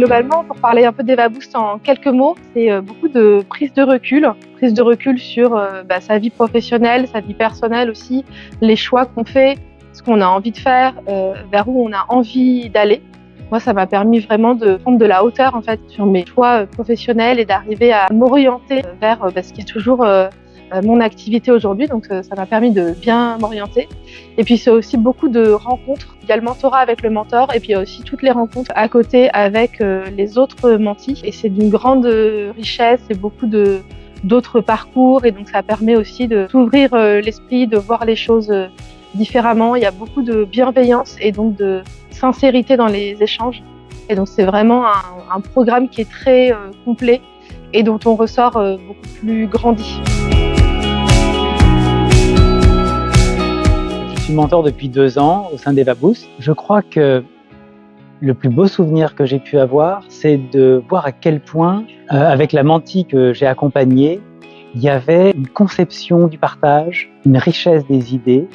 Globalement, pour parler un peu d'Eva Boost en quelques mots, c'est beaucoup de prise de recul sur sa vie professionnelle, sa vie personnelle aussi, les choix qu'on fait, ce qu'on a envie de faire, vers où on a envie d'aller. Moi, ça m'a permis vraiment de prendre de la hauteur en fait sur mes choix professionnels et d'arriver à m'orienter vers ce qui est toujours mon activité aujourd'hui. Donc, ça m'a permis de bien m'orienter. Et puis, c'est aussi beaucoup de rencontres. Il y a le mentorat avec le mentor et puis il y a aussi toutes les rencontres à côté avec les autres mentis. Et c'est d'une grande richesse et beaucoup d'autres parcours. Et donc, ça permet aussi de s'ouvrir l'esprit, de voir les choses différemment. Il y a beaucoup de bienveillance et donc de sincérité dans les échanges. Et donc, c'est vraiment un programme qui est très complet et dont on ressort beaucoup plus grandi. Je suis mentor depuis 2 ans au sein d'Eva Boost. Je crois que le plus beau souvenir que j'ai pu avoir, c'est de voir à quel point, avec la mentie que j'ai accompagnée, il y avait une conception du partage, une richesse des idées,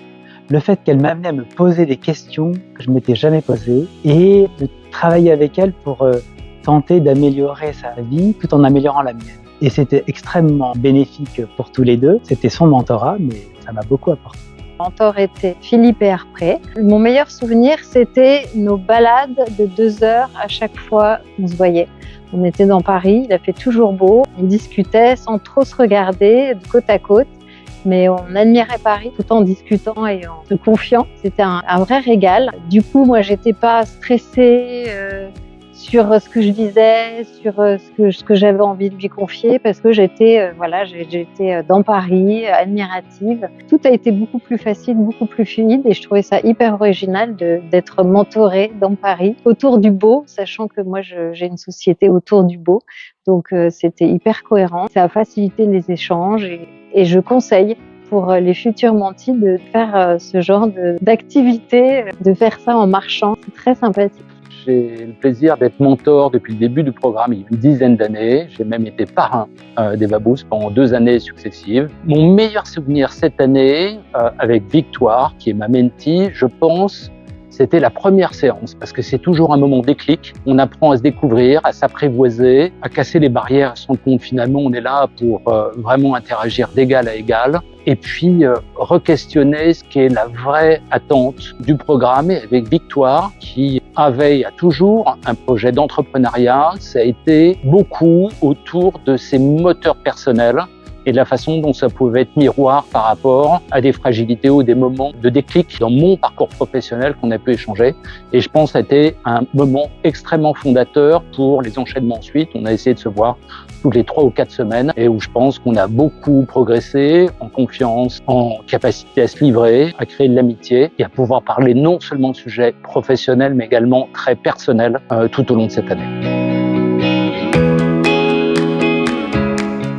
le fait qu'elle m'amenait à me poser des questions que je ne m'étais jamais posées et de travailler avec elle pour tenter d'améliorer sa vie tout en améliorant la mienne. Et c'était extrêmement bénéfique pour tous les deux. C'était son mentorat, mais ça m'a beaucoup apporté. Mon mentor était Philippe Herpré. Mon meilleur souvenir, c'était nos balades de 2 heures à chaque fois qu'on se voyait. On était dans Paris, il a fait toujours beau. On discutait sans trop se regarder, de côte à côte. Mais on admirait Paris tout en discutant et en se confiant. C'était un vrai régal. Du coup, moi, j'étais pas stressée sur ce que je disais, sur ce que j'avais envie de lui confier, parce que j'étais dans Paris, admirative. Tout a été beaucoup plus facile, beaucoup plus fluide, et je trouvais ça hyper original d'être mentorée dans Paris, autour du beau, sachant que moi, j'ai une société autour du beau. Donc, c'était hyper cohérent. Ça a facilité les échanges et je conseille pour les futurs mentis de faire ce genre d'activité, de faire ça en marchant. C'est très sympathique. J'ai le plaisir d'être mentor depuis le début du programme il y a une dizaine d'années. J'ai même été parrain d'Eva Boost pendant 2 années successives. Mon meilleur souvenir cette année, avec Victoire, qui est ma mentee, je pense, c'était la première séance, parce que c'est toujours un moment déclic. On apprend à se découvrir, à s'apprivoiser, à casser les barrières, à se rendre compte finalement on est là pour vraiment interagir d'égal à égal. Et puis re-questionner ce qui est la vraie attente du programme. Et avec Victoire, qui avait et a toujours un projet d'entrepreneuriat, ça a été beaucoup autour de ses moteurs personnels et de la façon dont ça pouvait être miroir par rapport à des fragilités ou des moments de déclic dans mon parcours professionnel qu'on a pu échanger. Et je pense que ça a été un moment extrêmement fondateur pour les enchaînements ensuite. On a essayé de se voir toutes les 3 ou 4 semaines et où je pense qu'on a beaucoup progressé en confiance, en capacité à se livrer, à créer de l'amitié et à pouvoir parler non seulement de sujets professionnels mais également très personnels tout au long de cette année.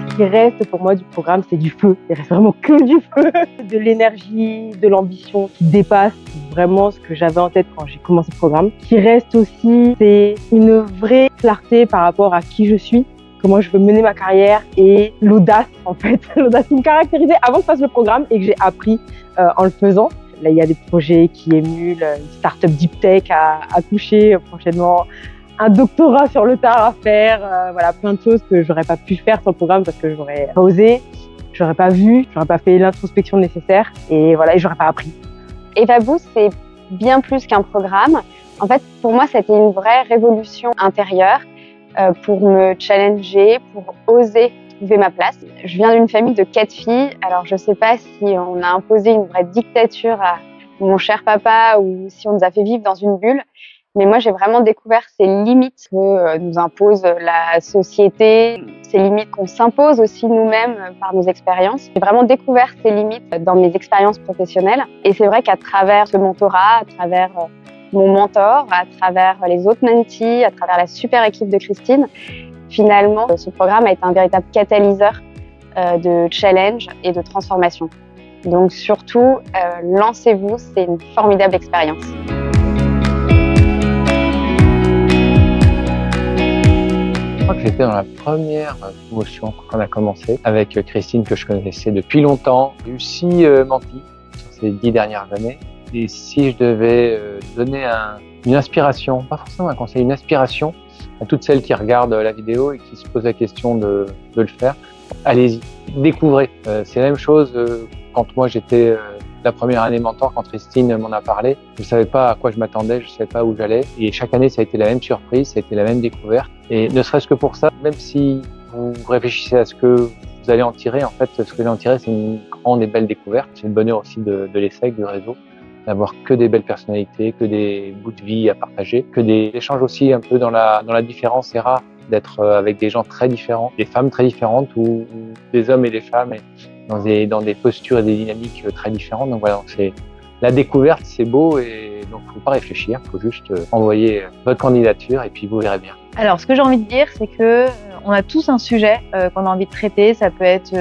Ce qui reste pour moi du programme, c'est du feu. Il reste vraiment que du feu, de l'énergie, de l'ambition qui dépasse vraiment ce que j'avais en tête quand j'ai commencé le programme. Ce qui reste aussi, c'est une vraie clarté par rapport à qui je suis, comment je veux mener ma carrière et l'audace en fait. L'audace qui me caractérisait avant que je fasse le programme et que j'ai appris en le faisant. Là, il y a des projets qui émulent, une start-up deep tech à toucher prochainement. Un doctorat sur le tard à faire, plein de choses que j'aurais pas pu faire sans le programme parce que j'aurais pas osé, j'aurais pas vu, j'aurais pas fait l'introspection nécessaire et j'aurais pas appris. Eva Boost, c'est bien plus qu'un programme. En fait, pour moi, c'était une vraie révolution intérieure pour me challenger, pour oser trouver ma place. Je viens d'une famille de 4 filles, alors je sais pas si on a imposé une vraie dictature à mon cher papa ou si on nous a fait vivre dans une bulle. Mais moi, j'ai vraiment découvert ces limites que nous impose la société, ces limites qu'on s'impose aussi nous-mêmes par nos expériences. J'ai vraiment découvert ces limites dans mes expériences professionnelles. Et c'est vrai qu'à travers ce mentorat, à travers mon mentor, à travers les autres mentees, à travers la super équipe de Christine, finalement, ce programme a été un véritable catalyseur de challenge et de transformation. Donc surtout, lancez-vous, c'est une formidable expérience. Je crois que j'étais dans la première promotion quand on a commencé avec Christine que je connaissais depuis longtemps. J'ai eu 6 mentis sur ces 10 dernières années. Et si je devais donner une inspiration, pas forcément un conseil, une inspiration, à toutes celles qui regardent la vidéo et qui se posent la question de le faire, allez-y, découvrez. C'est la même chose quand moi j'étais la première année mentor, quand Christine m'en a parlé. Je savais pas à quoi je m'attendais, je savais pas où j'allais. Et chaque année, ça a été la même surprise, ça a été la même découverte. Et ne serait-ce que pour ça, même si vous réfléchissez à ce que vous allez en tirer, en fait, ce que vous allez en tirer, c'est une grande et belle découverte. C'est le bonheur aussi de l'ESSEC, du réseau, d'avoir que des belles personnalités, que des bouts de vie à partager, que des échanges aussi un peu dans la différence. C'est rare d'être avec des gens très différents, des femmes très différentes ou des hommes et des femmes dans des postures et des dynamiques très différentes. Donc voilà, c'est la découverte, c'est beau et donc faut pas réfléchir, faut juste envoyer votre candidature et puis vous verrez bien. Alors, ce que j'ai envie de dire, c'est que on a tous un sujet qu'on a envie de traiter. Ça peut être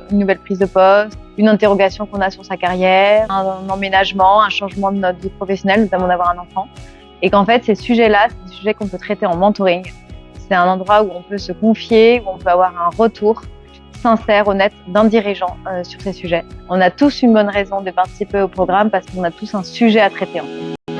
une nouvelle prise de poste, une interrogation qu'on a sur sa carrière, un emménagement, un changement de notre vie professionnelle, notamment d'avoir un enfant. Et qu'en fait, ces sujets-là, c'est des sujets qu'on peut traiter en mentoring. C'est un endroit où on peut se confier, où on peut avoir un retour sincère, honnête d'un dirigeant sur ces sujets. On a tous une bonne raison de participer au programme parce qu'on a tous un sujet à traiter en fait.